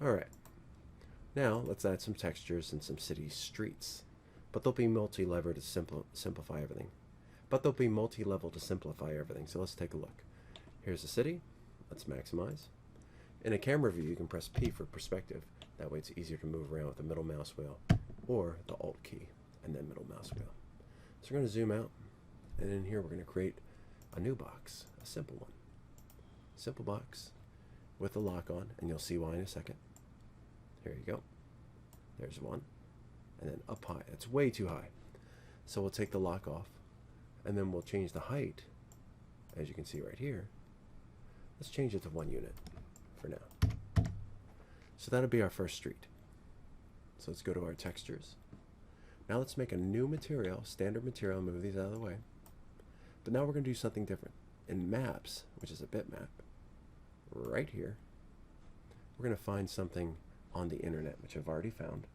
Alright, now let's add some textures and some city streets. But they'll be multi-level to simplify everything. So let's take a look. Here's the city. Let's maximize. In a camera view, you can press P for perspective. That way it's easier to move around with the middle mouse wheel or the Alt key and then middle mouse wheel. So we're going to zoom out, and in here we're going to create a new box, a simple one. Simple box with a lock on, and you'll see why in a second. Here you go. There's one. And then up high. It's way too high. So we'll take the lock off, and then we'll change the height, as you can see right here. Let's change it to 1 unit for now. So that'll be our first street. So let's go to our textures. Now let's make a new material, standard material, move these out of the way. But now we're going to do something different. In maps, which is a bitmap, right here, we're going to find something on the internet, which I've already found.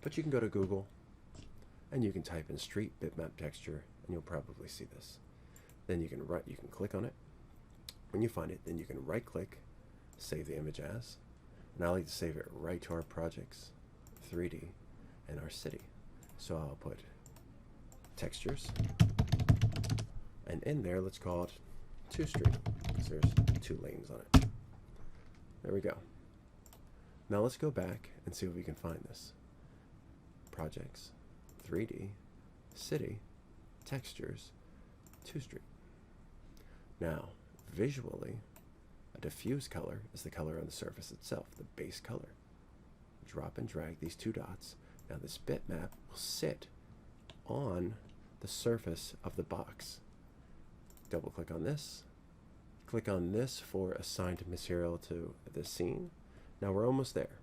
But you can go to Google and you can type in street bitmap texture, and you'll probably see this. Then you can click on it. When you find it, then you can right click, save the image as, and I like to save it right to our projects, 3D, and our city. So I'll put textures, and in there let's call it 2 street, because there's 2 lanes on it. There we go. Now let's go back and see if we can find this. Projects, 3D, city, textures, 2 street. Now, visually, a diffuse color is the color on the surface itself, the base color. Drop and drag these 2 dots. Now this bitmap will sit on the surface of the box. Double click on this. Click on this for assigned material to the scene. Now we're almost there.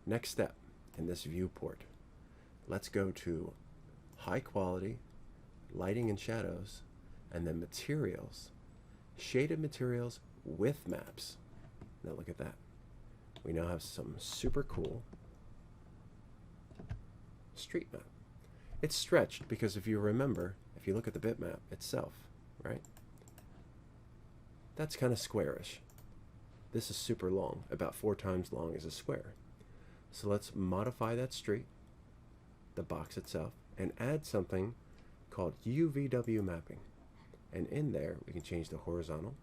Next step in this viewport. Let's go to high quality, lighting and shadows, and then materials. Shaded materials with maps. Now look at that. We now have some super cool street map. It's stretched because if you remember, if you look at the bitmap itself, right? That's kind of squarish. This is super long, about 4 times long as a square. So let's modify that street, the box itself, and add something called UVW mapping. And in there, we can change the horizontal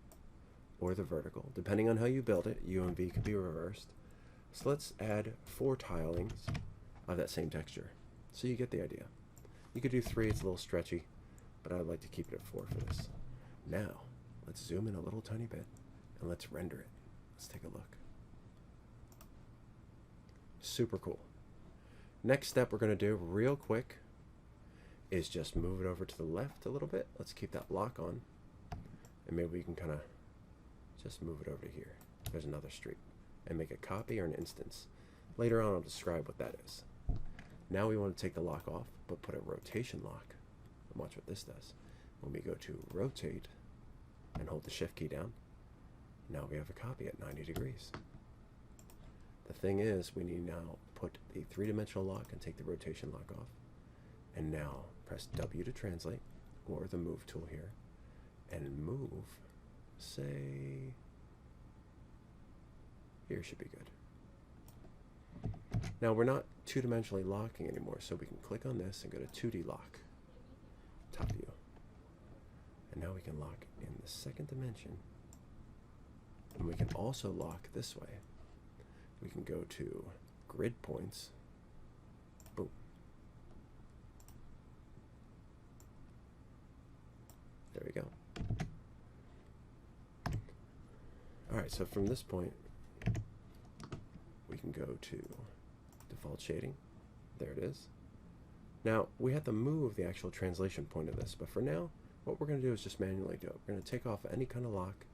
or the vertical. Depending on how you build it, U and V could be reversed. So let's add 4 tilings of that same texture. So you get the idea. You could do 3, it's a little stretchy, but I'd like to keep it at 4 for this. Now, let's zoom in a little tiny bit, and let's render it. Let's take a look. Super cool. Next step we're going to do real quick is just move it over to the left a little bit. Let's keep that lock on, and maybe we can kind of just move it over to here. There's another street, and make a copy or an instance. Later on I'll describe what that is. Now we want to take the lock off, but put a rotation lock. And watch what this does. When we go to rotate and hold the shift key down, now we have a copy at 90 degrees. The thing is, we need now put the 3-dimensional lock and take the rotation lock off. And now press W to translate, or the move tool here, and move, say, here should be good. Now we're not 2-dimensionally locking anymore, so we can click on this and go to 2D lock, top view. And now we can lock in the 2nd dimension. And we can also lock this way. We can go to grid points. Boom. There we go. Alright, so from this point, we can go to default shading. There it is. Now, we have to move the actual translation point of this, but for now, what we're going to do is just manually do it. We're going to take off any kind of lock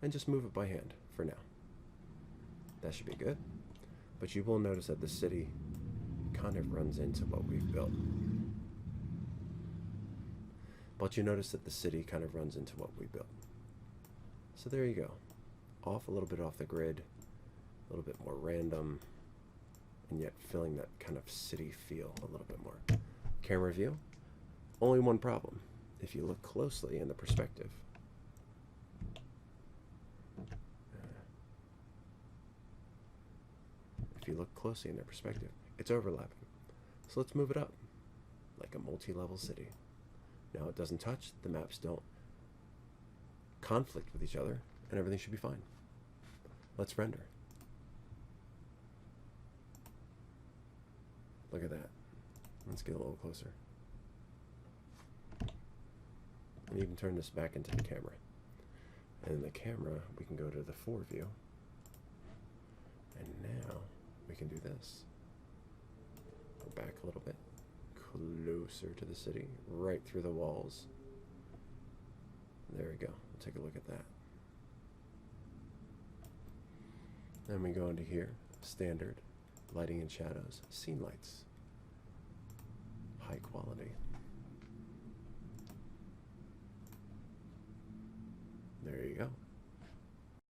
and just move it by hand for now. That should be good. But you will notice that the city kind of runs into what we've built. So there you go. Off a little bit off the grid, a little bit more random, and yet filling that kind of city feel a little bit more. Camera view, only one problem. If you look closely in the perspective, if you look closely in their perspective, it's overlapping. So let's move it up, like a multi-level city. Now it doesn't touch, the maps don't conflict with each other, and everything should be fine. Let's render. Look at that. Let's get a little closer. And even turn this back into the camera. And in the camera, we can go to the 4 view. And now we can do this. Go back a little bit, closer to the city, right through the walls. There we go. We'll take a look at that. Then we go into here, standard, lighting and shadows, scene lights, high quality. There you go.